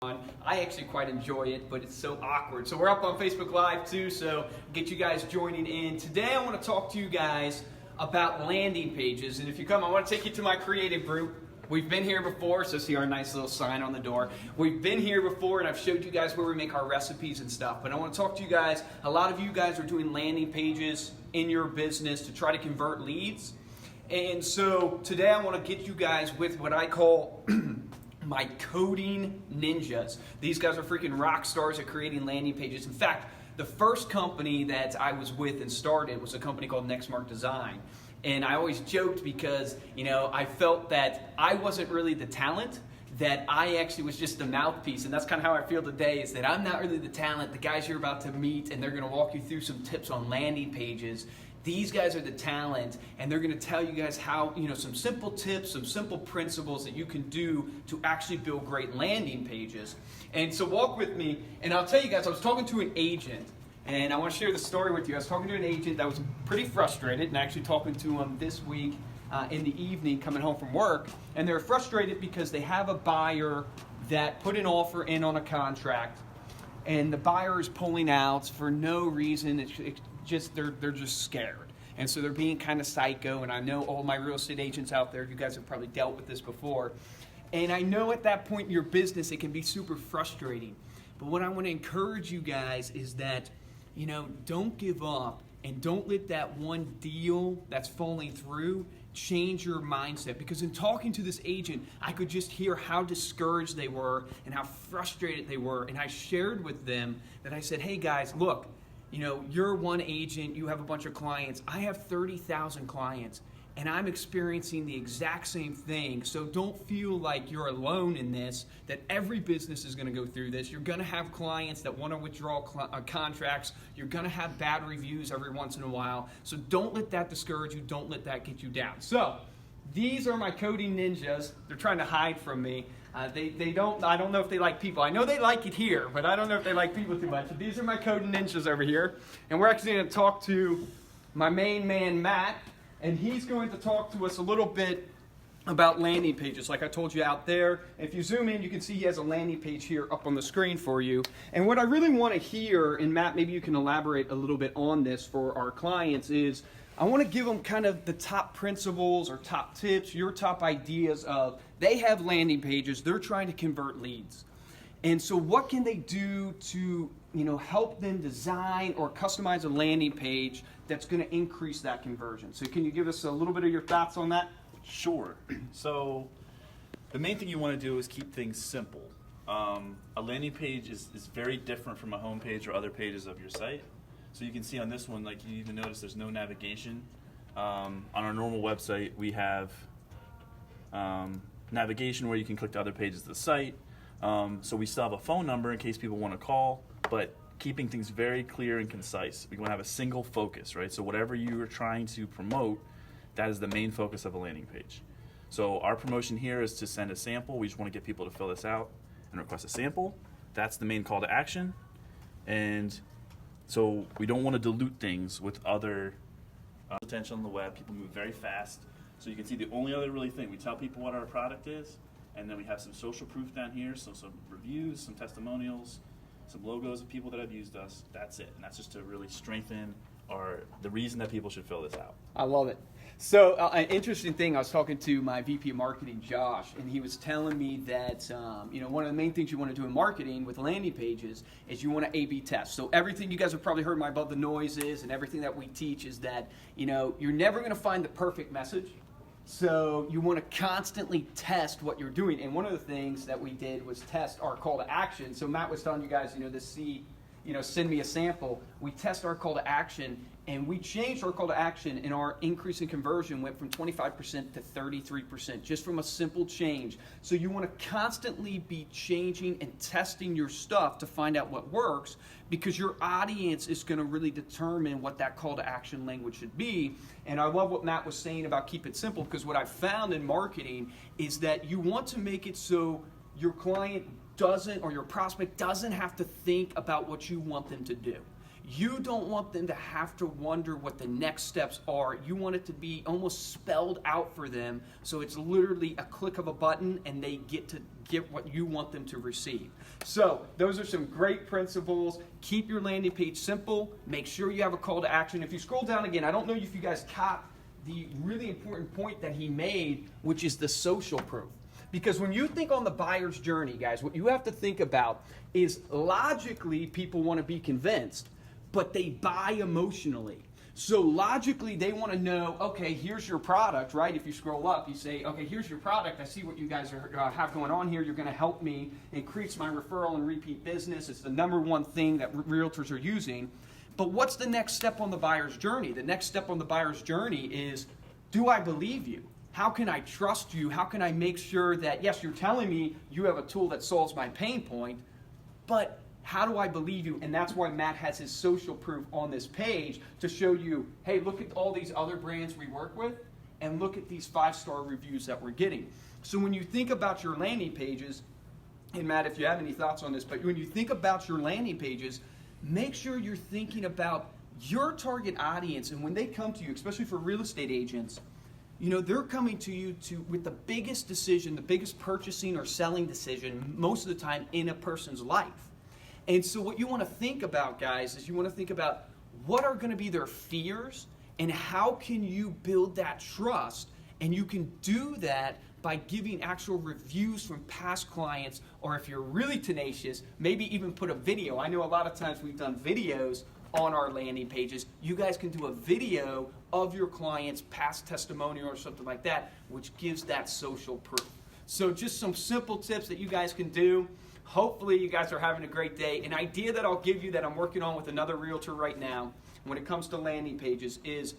I actually quite enjoy it, but it's so awkward. So we're up on Facebook Live too, so get you guys joining in. Today I want to talk to you guys about landing pages, and if you come, I want to take you to my creative group. We've been here before, so see our nice little sign on the door. We've been here before, and I've showed you guys where we make our recipes and stuff, but I want to talk to you guys. A lot of you guys are doing landing pages in your business to try to convert leads, and so today I want to get you guys with what I call my coding ninjas. These guys are freaking rock stars at creating landing pages. In fact, the first company that I was with and started was a company called Nextmark Design. And I always joked because, I felt that I wasn't really the talent, that I actually was just the mouthpiece. And that's kind of how I feel today, is that I'm not really the talent. The guys you're about to meet, and they're going to walk you through some tips on landing pages. These guys are the talent, and they're going to tell you guys how, some simple tips, some simple principles that you can do to actually build great landing pages. And so walk with me, and I'll tell you guys, I was talking to an agent, and I want to share the story with you. I was talking to an agent that was pretty frustrated, and actually talking to him this week in the evening coming home from work, and they're frustrated because they have a buyer that put an offer in on a contract, and the buyer is pulling out for no reason. They're just scared, and so they're being kind of psycho. And I know all my real estate agents out there, you guys have probably dealt with this before, and I know at that point in your business it can be super frustrating. But what I want to encourage you guys is that don't give up, and don't let that one deal that's falling through change your mindset. Because in talking to this agent, I could just hear how discouraged they were and how frustrated they were. And I shared with them that I said, hey guys, look, you're one agent, you have a bunch of clients. I have 30,000 clients, and I'm experiencing the exact same thing. So don't feel like you're alone in this, that every business is going to go through this. You're going to have clients that want to withdraw contracts. You're going to have bad reviews every once in a while. So don't let that discourage you. Don't let that get you down. So these are my coding ninjas. They're trying to hide from me. I don't know if they like people. I know they like it here, but I don't know if they like people too much. But these are my coding ninjas over here. And we're actually going to talk to my main man, Matt, and he's going to talk to us a little bit about landing pages, like I told you out there. If you zoom in, you can see he has a landing page here up on the screen for you. And what I really want to hear, and Matt, maybe you can elaborate a little bit on this for our clients, is I want to give them kind of the top principles or top tips, your top ideas of, they have landing pages, they're trying to convert leads. And so what can they do to help them design or customize a landing page that's going to increase that conversion? So can you give us a little bit of your thoughts on that? Sure. So the main thing you want to do is keep things simple. A landing page is very different from a home page or other pages of your site. So you can see on this one, like, you even notice there's no navigation. On our normal website, we have navigation where you can click to other pages of the site. So we still have a phone number in case people want to call, but keeping things very clear and concise. We want to have a single focus, right? So whatever you are trying to promote, that is the main focus of a landing page. So our promotion here is to send a sample. We just want to get people to fill this out and request a sample. That's the main call to action. And so we don't want to dilute things with other attention on the web. People move very fast. So you can see the only other really thing, we tell people what our product is, and then we have some social proof down here, so some reviews, some testimonials, some logos of people that have used us. That's it. And that's just to really strengthen the reason that people should fill this out. I love it. So an interesting thing, I was talking to my VP of marketing, Josh, and he was telling me that one of the main things you want to do in marketing with landing pages is you want to A/B test. So everything you guys have probably heard about the noises and everything that we teach is that you're never going to find the perfect message. So you want to constantly test what you're doing. And one of the things that we did was test our call to action. So Matt was telling you guys, send me a sample. We test our call to action, and we changed our call to action, and our increase in conversion went from 25% to 33%, just from a simple change. So you want to constantly be changing and testing your stuff to find out what works, because your audience is going to really determine what that call to action language should be. And I love what Matt was saying about keep it simple, because what I've found in marketing is that you want to make it so your client doesn't, or your prospect doesn't have to think about what you want them to do. You don't want them to have to wonder what the next steps are. You want it to be almost spelled out for them, so it's literally a click of a button and they get what you want them to receive. So those are some great principles. Keep your landing page simple. Make sure you have a call to action. If you scroll down again, I don't know if you guys caught the really important point that he made, which is the social proof. Because when you think on the buyer's journey, guys, what you have to think about is logically people want to be convinced, but they buy emotionally. So logically they want to know, okay, here's your product, right? If you scroll up, you say, okay, here's your product. I see what you guys have going on here. You're going to help me increase my referral and repeat business. It's the number one thing that realtors are using. But what's the next step on the buyer's journey? The next step on the buyer's journey is, do I believe you? How can I trust you? How can I make sure that, yes, you're telling me you have a tool that solves my pain point, but how do I believe you? And that's why Matt has his social proof on this page to show you, hey, look at all these other brands we work with, and look at these 5-star reviews that we're getting. So when you think about your landing pages, and Matt, if you have any thoughts on this, but when you think about your landing pages, make sure you're thinking about your target audience, and when they come to you, especially for real estate agents, they're coming to you with the biggest decision, the biggest purchasing or selling decision most of the time in a person's life. And so what you want to think about, guys, is you want to think about what are going to be their fears and how can you build that trust. And you can do that by giving actual reviews from past clients, or if you're really tenacious, maybe even put a video. I know a lot of times we've done videos on our landing pages. You guys can do a video of your client's past testimonial or something like that, which gives that social proof. So just some simple tips that you guys can do. Hopefully you guys are having a great day. An idea that I'll give you that I'm working on with another realtor right now when it comes to landing pages is,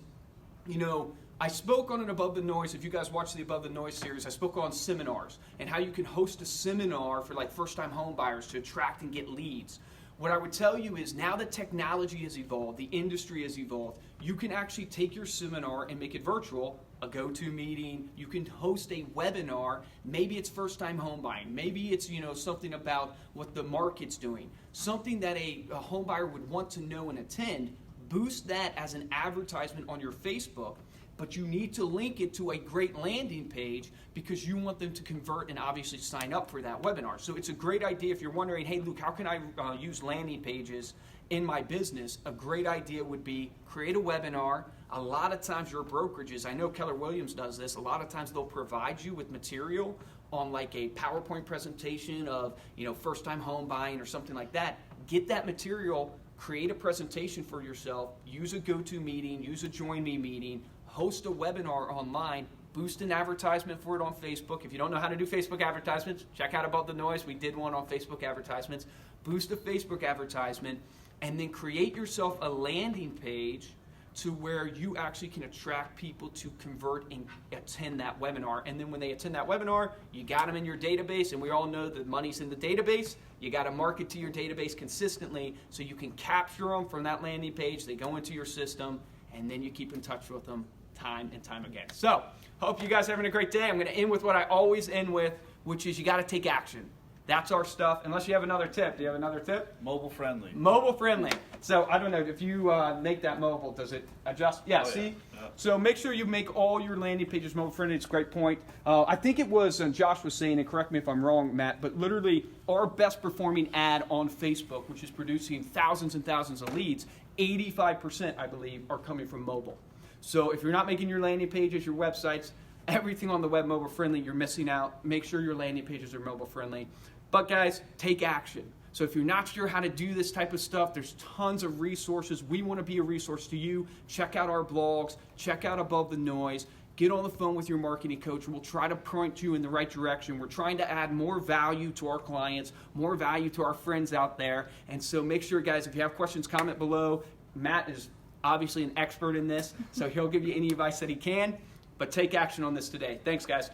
I spoke on an Above the Noise. If you guys watch the Above the Noise series, I spoke on seminars and how you can host a seminar for like first-time home buyers to attract and get leads. What I would tell you is now that technology has evolved, the industry has evolved, you can actually take your seminar and make it virtual, a go-to meeting. You can host a webinar. Maybe it's first-time home buying. Maybe it's something about what the market's doing, something that a home buyer would want to know and attend. Boost that as an advertisement on your Facebook. But you need to link it to a great landing page because you want them to convert and obviously sign up for that webinar. So it's a great idea if you're wondering, hey, Luke, how can I use landing pages in my business? A great idea would be create a webinar. A lot of times your brokerages, I know Keller Williams does this, a lot of times they'll provide you with material on like a PowerPoint presentation of first-time home buying or something like that. Get that material, create a presentation for yourself, use a go-to meeting, use a join me meeting, host a webinar online, boost an advertisement for it on Facebook. If you don't know how to do Facebook advertisements, check out Above the Noise. We did one on Facebook advertisements. Boost a Facebook advertisement, and then create yourself a landing page to where you actually can attract people to convert and attend that webinar. And then when they attend that webinar, you got them in your database, and we all know that money's in the database. You got to market to your database consistently so you can capture them from that landing page. They go into your system, and then you keep in touch with them time and time again. So, hope you guys are having a great day. I'm going to end with what I always end with, which is you got to take action. That's our stuff. Unless you have another tip. Do you have another tip? Mobile friendly. Mobile friendly. So, I don't know, if you make that mobile, does it adjust? Yeah, see? Yeah. So, make sure you make all your landing pages mobile friendly. It's a great point. I think it was, Josh was saying, and correct me if I'm wrong, Matt, but literally our best performing ad on Facebook, which is producing thousands and thousands of leads, 85%, I believe, are coming from mobile. So if you're not making your landing pages, your websites, everything on the web mobile friendly, you're missing out. Make sure your landing pages are mobile friendly. But guys, take action. So if you're not sure how to do this type of stuff, there's tons of resources. We want to be a resource to you. Check out our blogs. Check out Above the Noise. Get on the phone with your marketing coach. We'll try to point you in the right direction. We're trying to add more value to our clients, more value to our friends out there. And so make sure, guys, if you have questions, comment below. Matt is obviously an expert in this, so he'll give you any advice that he can. But take action on this today. Thanks, guys.